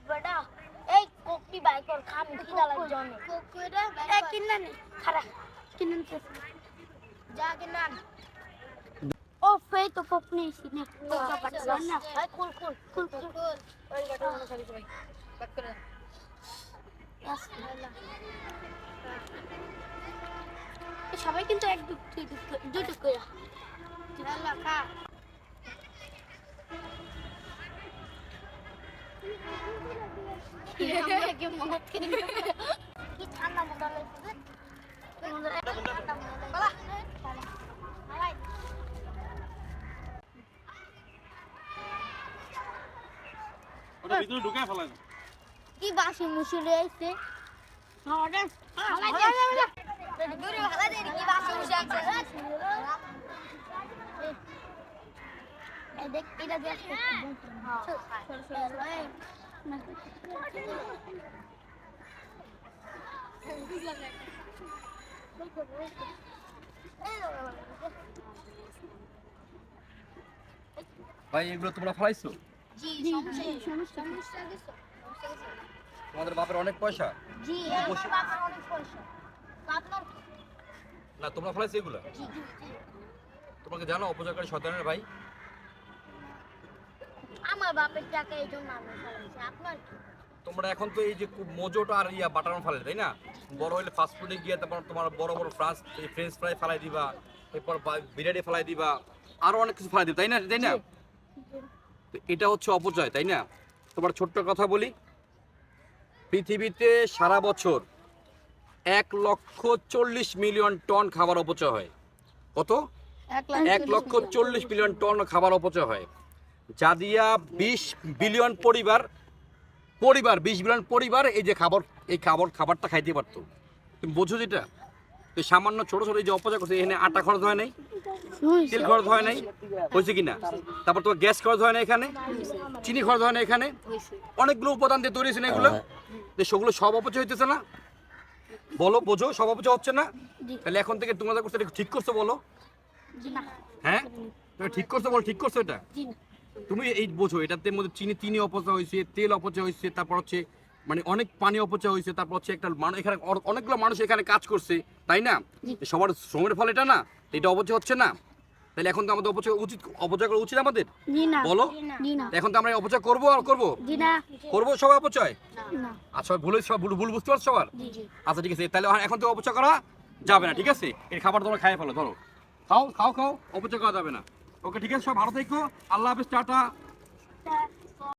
বেটা এই কোকটি বাই কর খাম কি দালার জন্য কোকটা বাই কিননা নে খারা কিনন তো যা কিনান ও ফেই তো কোক নেই সিনে কোকটা পাঠালাম না ভাই কুল কুল কুল কুল ওই গাটা মনে সরি সবাই কাট করে সবাই কিন্তু এক দুটো করে খা কি ঠান্ডা মতো লাগছে ওটা ভিতরে ঢুকে ফেলাই কি বাসি মুসুলে আইছে হ্যাঁ দূরে ভালো দেরি কি বাসি মুসে আছে এই দেখ এটা দেখ ভাই এগুলো তোমরা ফলাইছো? জি সমস্যা গেছে তোমাদের বাপের অনেক পয়সা? জি আমার বাবার অনেক পয়সা আপনার না তোমরা ফলাইছো এগুলো? জি তোমাকে জানো অপচয়কারী শয়তানের ভাই? আমার বাপের টাকা এই জন্য আমি ফেলাইছি আপনার কি তোমরা এখন তো এই যে মোজোটা আর বাটার ফেলে তাই না? বড় হলে ফাস্ট ফুডে গিয়ে তারপর তোমার বড় বড় ফ্রেঞ্চ ফ্রাই ফেলাই দিবা, এরপর বিরিয়ানি ফেলাই দিবা, আরো অনেক কিছু ফেলাই দিবা তাই না? তো এটা হচ্ছে অপচয় তাই না? তোমার ছোট্ট কথা বলি, পৃথিবীতে সারা বছর 1,40,000,000 টন খাবার অপচয় হয়। কত? 1,40,000,000 টন খাবার অপচয় হয়, যা দিয়া 20 বিলিয়ন পরিবার 20 বিলিয়ন পরিবার এই যে খাবারটা খাইতে পারতো। তুমি বোঝো যেটা? তো সামান্য ছোট ছোট এই যে অপচয় করছে, এখানে আটা খরচ হয় নাই, তেল খরচ হয় নাই, হয়েছে কিনা? তারপর তোমার গ্যাস খরচ হয় না, এখানে চিনি খরচ হয় না, এখানে অনেকগুলো উপাদান দিয়ে তৈরি হয়েছে না এগুলো, সেগুলো সব অপচয় হইতেছে না? বলো, বোঝো সব অপচয় হচ্ছে না? তাহলে এখন থেকে তোমাদের করতে ঠিক করছো বলো? হ্যাঁ তুমি ঠিক করছো বলো, ঠিক করছো এটা? তুমি এই বোঝো এটাতে মধ্যে চিনি অপচয় হয়েছে, তেল অপচয় হয়েছে, তারপর হচ্ছে মানে অনেক পানি অপচয় হয়েছে, তারপর হচ্ছে একটা মানুষ এখানে অনেকগুলো মানুষ এখানে কাজ করছে তাই না? সবার শ্রমের ফলে এটা না, এটা অপচয় হচ্ছে না? তাহলে এখন তো আমাদের অপচয় করা উচিত আমাদের? বলো, এখন তো আমরা অপচয় করবো আর করবো করবো সবাই অপচয়? আচ্ছা সব ভুল বুঝতে পারছো সবার? আচ্ছা ঠিক আছে, তাহলে এখন তো অপচয় করা যাবে না, ঠিক আছে? এই খাবার তোমরা খাই ফেলো, ধরো খাও, অপচয় করা যাবে না। ওকে ঠিক আছে, সব ভালো থেকো, আল্লাহ হাফেজ, টাটা।